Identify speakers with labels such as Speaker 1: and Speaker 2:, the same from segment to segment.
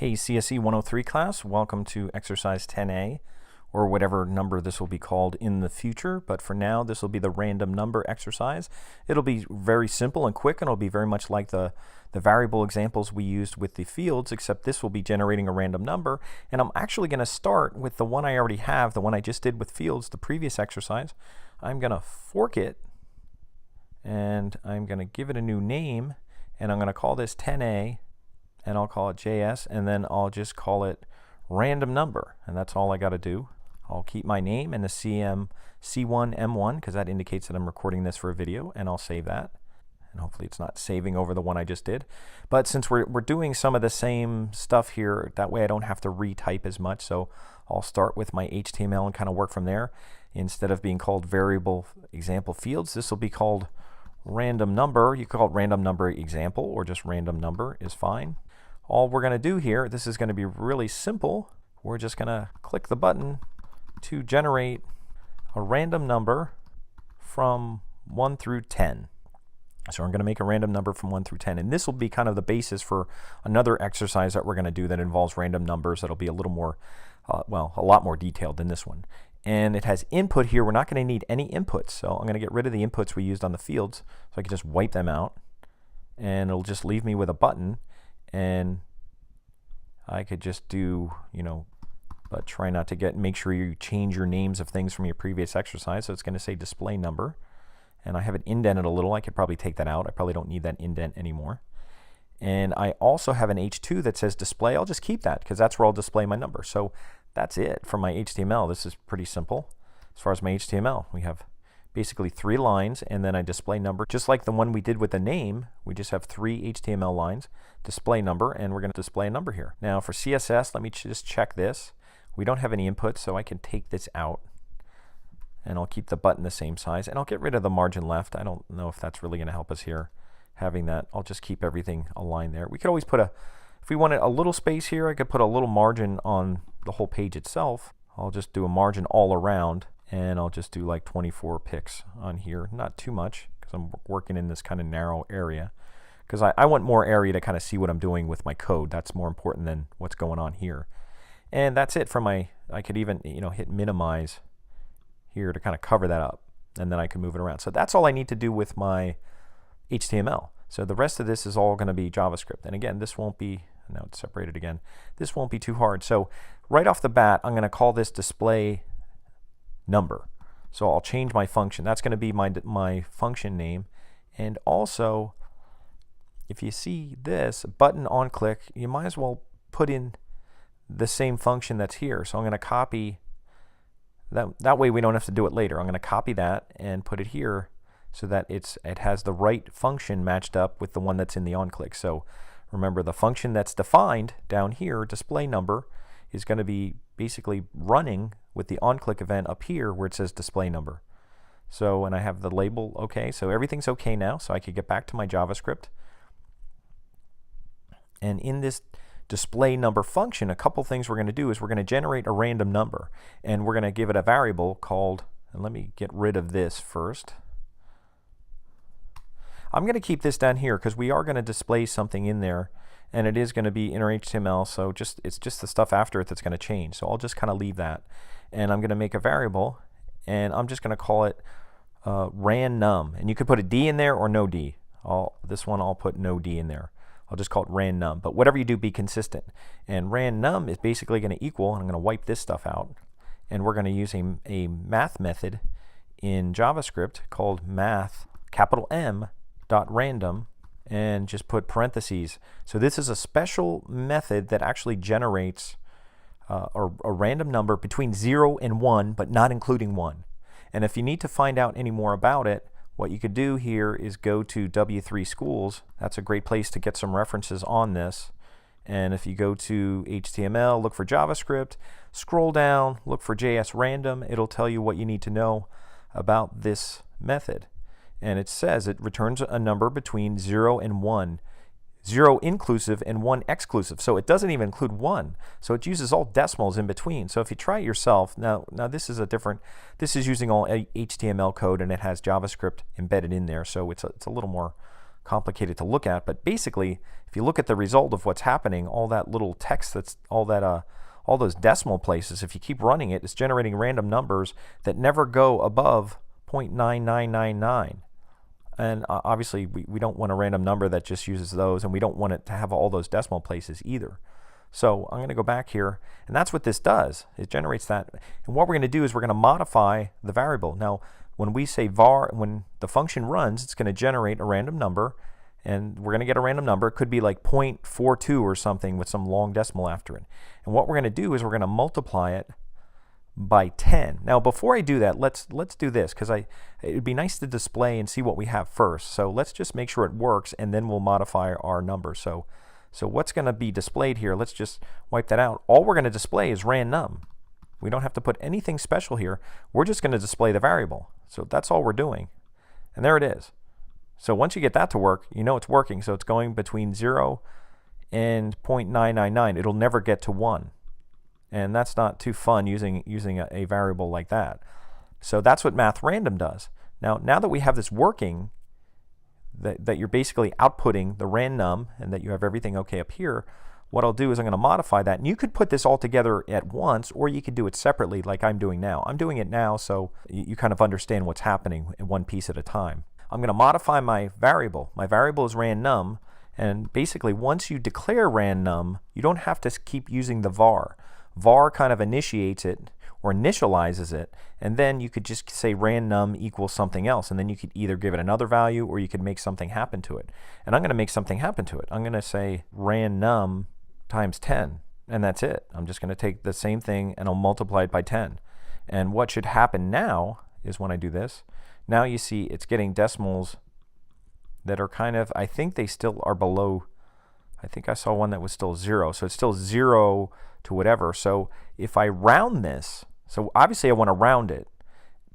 Speaker 1: Hey CSC103 class, welcome to exercise 10a, or whatever number this will be called in the future, but for now this will be the random number exercise. It'll be very simple and quick, and it'll be very much like the variable examples we used with the fields, except this will be generating a random number, and I'm actually going to start with the one I already have, the one I just did with fields, the previous exercise. I'm going to fork it, and I'm going to give it a new name, and I'm going to call this 10a, and I'll call it JS, and then I'll just call it random number, and that's all I got to do. I'll keep my name and the csc103-M1 because that indicates that I'm recording this for a video, and I'll save that. And hopefully it's not saving over the one I just did. But since we're doing some of the same stuff here, that way I don't have to retype as much, so I'll start with my HTML and kind of work from there. Instead of being called variable example fields, this will be called random number. You can call it random number example, or just random number is fine. All we're going to do here, this is going to be really simple. We're just going to click the button to generate a random number from 1 through 10. So I'm going to make a random number from 1 through 10, and this will be kind of the basis for another exercise that we're going to do that involves random numbers. That'll be a little more, well, a lot more detailed than this one. And it has input here. We're not going to need any inputs, so I'm going to get rid of the inputs we used on the fields, so I can just wipe them out, and it'll just leave me with a button. And I could just do, but try not to make sure you change your names of things from your previous exercise. So it's going to say display number, and I have it indented a little. I could probably take that out. I probably don't need that indent anymore. And I also have an H2 that says display. I'll just keep that because that's where I'll display my number. So that's it for my HTML. This is pretty simple. As far as my HTML, we have basically 3 lines, and then I display number. Just like the one we did with the name, we just have 3 HTML lines, display number, and we're going to display a number here. Now for CSS, let me just check this. We don't have any input, so I can take this out, and I'll keep the button the same size, and I'll get rid of the margin left. I don't know if that's really going to help us here, having that. I'll just keep everything aligned there. We could always put if we wanted a little space here, I could put a little margin on the whole page itself. I'll just do a margin all around, and I'll just do like 24 pixels on here. Not too much, because I'm working in this kind of narrow area. Because I want more area to kind of see what I'm doing with my code. That's more important than what's going on here. And that's it for my, I could even hit minimize here to kind of cover that up. And then I can move it around. So that's all I need to do with my HTML. So the rest of this is all going to be JavaScript. And again, this won't be, now it's separated again. This won't be too hard. So right off the bat, I'm going to call this display number. So I'll change my function. That's going to be my function name. And also, if you see this button on click, you might as well put in the same function that's here. So I'm going to copy that way we don't have to do it later. I'm going to copy that and put it here so that it has the right function matched up with the one that's in the on click. So remember, the function that's defined down here, display number, is going to be basically running with the on-click event up here where it says display number. So, and I have the label okay, so everything's okay now, so I could get back to my JavaScript. And in this display number function, a couple things we're going to do is we're going to generate a random number, and we're going to give it a variable called, and let me get rid of this first. I'm going to keep this down here because we are going to display something in there, and it is going to be inner HTML, so it's just the stuff after it that's going to change. So I'll just kind of leave that, and I'm going to make a variable, and I'm just going to call it random. And you could put a D in there or no D. This one I'll put no D in there. I'll just call it random. But whatever you do, be consistent. And random is basically going to equal, and I'm going to wipe this stuff out, and we're going to use a math method in JavaScript called math, capital M, .random, and just put parentheses. So this is a special method that actually generates a random number between 0 and 1, but not including 1. And if you need to find out any more about it, what you could do here is go to W3 Schools. That's a great place to get some references on this. And if you go to HTML, look for JavaScript, scroll down, look for JS-Random, it'll tell you what you need to know about this method. And it says it returns a number between 0 and 1, 0 inclusive and 1 exclusive. So it doesn't even include 1. So it uses all decimals in between. So if you try it yourself, now this is this is using all HTML code, and it has JavaScript embedded in there. So it's a little more complicated to look at, but basically, if you look at the result of what's happening, all that little text that's all those decimal places, if you keep running it, it's generating random numbers that never go above 0.9999. And obviously, we don't want a random number that just uses those, and we don't want it to have all those decimal places either. So I'm going to go back here, and that's what this does. It generates that. And what we're going to do is we're going to modify the variable. Now, when we say var, when the function runs, it's going to generate a random number, and we're going to get a random number. It could be like 0.42 or something with some long decimal after it. And what we're going to do is we're going to multiply it by 10. Now, before I do that, let's do this, because it would be nice to display and see what we have first. So let's just make sure it works, and then we'll modify our number. So what's going to be displayed here? Let's just wipe that out. All we're going to display is random. We don't have to put anything special here. We're just going to display the variable. So that's all we're doing. And there it is. So once you get that to work, you know it's working. So it's going between 0 and 0.999. It'll never get to 1. And that's not too fun using a variable like that. So that's what math random does. Now that we have this working, that you're basically outputting the random and that you have everything okay up here, what I'll do is I'm going to modify that. And you could put this all together at once, or you could do it separately like I'm doing now. I'm doing it now so you kind of understand what's happening in one piece at a time. I'm going to modify my variable. My variable is random, and basically once you declare random, you don't have to keep using the var. var kind of initiates it or initializes it, and then you could just say random equals something else, and then you could either give it another value or you could make something happen to it. And I'm going to make something happen to it. I'm going to say random times 10, and that's it. I'm just going to take the same thing and I'll multiply it by 10. And what should happen now is when I do this, now you see it's getting decimals that are kind of, I think they still are below, I think I saw one that was still 0, so it's still 0 to whatever. So if I round this, so obviously I want to round it,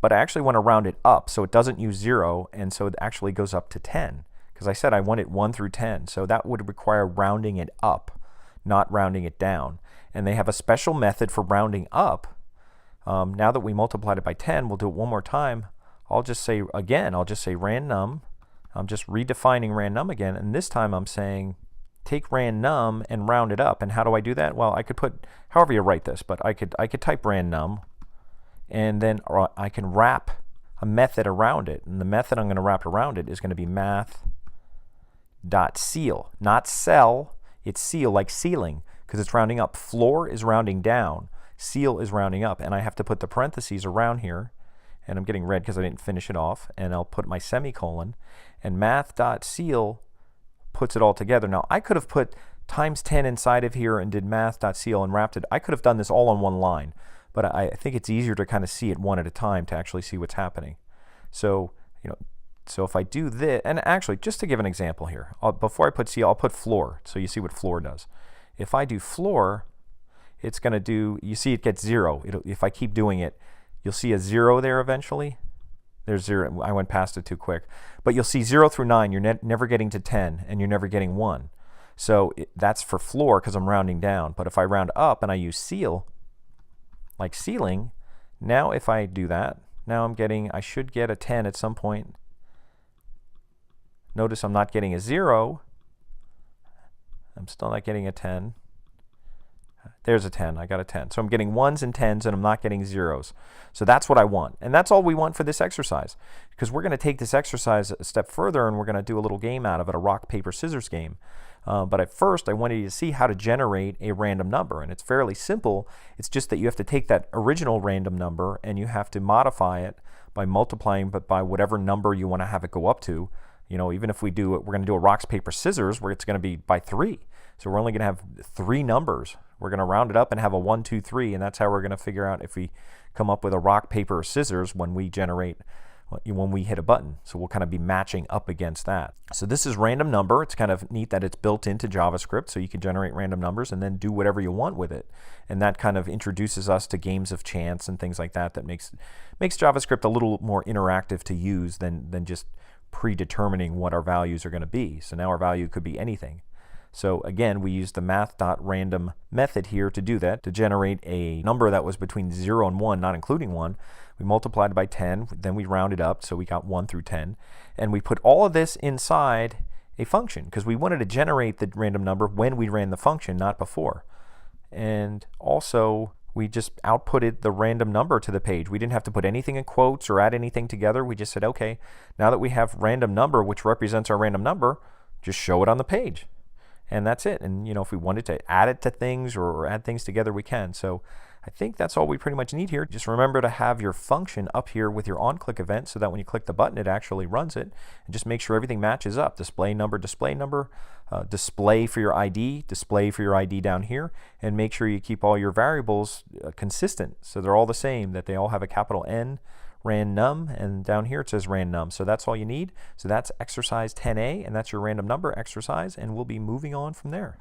Speaker 1: but I actually want to round it up so it doesn't use 0, and so it actually goes up to 10, because I said I want it 1 through 10, so that would require rounding it up, not rounding it down. And they have a special method for rounding up. Now that we multiplied it by 10, we'll do it one more time. I'll just say random. I'm just redefining random again, and this time I'm saying take random and round it up. And how do I do that? Well, I could put however you write this, but I could type random, and then I can wrap a method around it. And the method I'm going to wrap around it is going to be math.ceil, not cell. It's ceil, like ceiling, because it's rounding up. Floor is rounding down. Ceil is rounding up, and I have to put the parentheses around here, and I'm getting red because I didn't finish it off, and I'll put my semicolon, and math.ceil puts it all together. Now I could have put times 10 inside of here and did math.ceil and wrapped it. I could have done this all on one line, but I think it's easier to kind of see it one at a time to actually see what's happening. So so if I do this, and actually just to give an example here, before I put ceil, I'll put floor so you see what floor does. If I do floor, it's going to do, you see it gets 0. If I keep doing it, you'll see a 0 there eventually. There's 0. I went past it too quick. But you'll see 0 through 9. You're never getting to 10, and you're never getting 1. So that's for floor because I'm rounding down. But if I round up and I use ceil, like ceiling, now if I do that, now I should get a 10 at some point. Notice I'm not getting a 0. I'm still not getting a 10. There's a 10. I got a 10. So I'm getting 1s and 10s, and I'm not getting 0s. So that's what I want. And that's all we want for this exercise, because we're going to take this exercise a step further, and we're going to do a little game out of it, a rock, paper, scissors game. But at first, I wanted you to see how to generate a random number. And it's fairly simple. It's just that you have to take that original random number, and you have to modify it by multiplying but by whatever number you want to have it go up to. Even if we're going to do a rocks, paper, scissors, where it's going to be by 3. So we're only going to have 3 numbers. We're going to round it up and have a 1, 2, 3, and that's how we're going to figure out if we come up with a rock, paper, or scissors when we hit a button. So we'll kind of be matching up against that. So this is random number. It's kind of neat that it's built into JavaScript, so you can generate random numbers and then do whatever you want with it. And that kind of introduces us to games of chance and things like that. That makes JavaScript a little more interactive to use than just predetermining what our values are going to be. So now our value could be anything. So again, we use the math.random method here to do that, to generate a number that was between 0 and 1, not including 1. We multiplied by 10, then we rounded up, so we got 1 through 10. And we put all of this inside a function, because we wanted to generate the random number when we ran the function, not before. And also, we just outputted the random number to the page. We didn't have to put anything in quotes or add anything together. We just said, okay, now that we have random number, which represents our random number, just show it on the page. And that's it. And if we wanted to add it to things or add things together, we can. So I think that's all we pretty much need here. Just remember to have your function up here with your on-click event so that when you click the button, it actually runs it. And just make sure everything matches up. Display number, display for your ID, display for your ID down here. And make sure you keep all your variables consistent so they're all the same, that they all have a capital N, random, and down here it says random. So that's all you need. So that's exercise 10A, and that's your random number exercise, and we'll be moving on from there.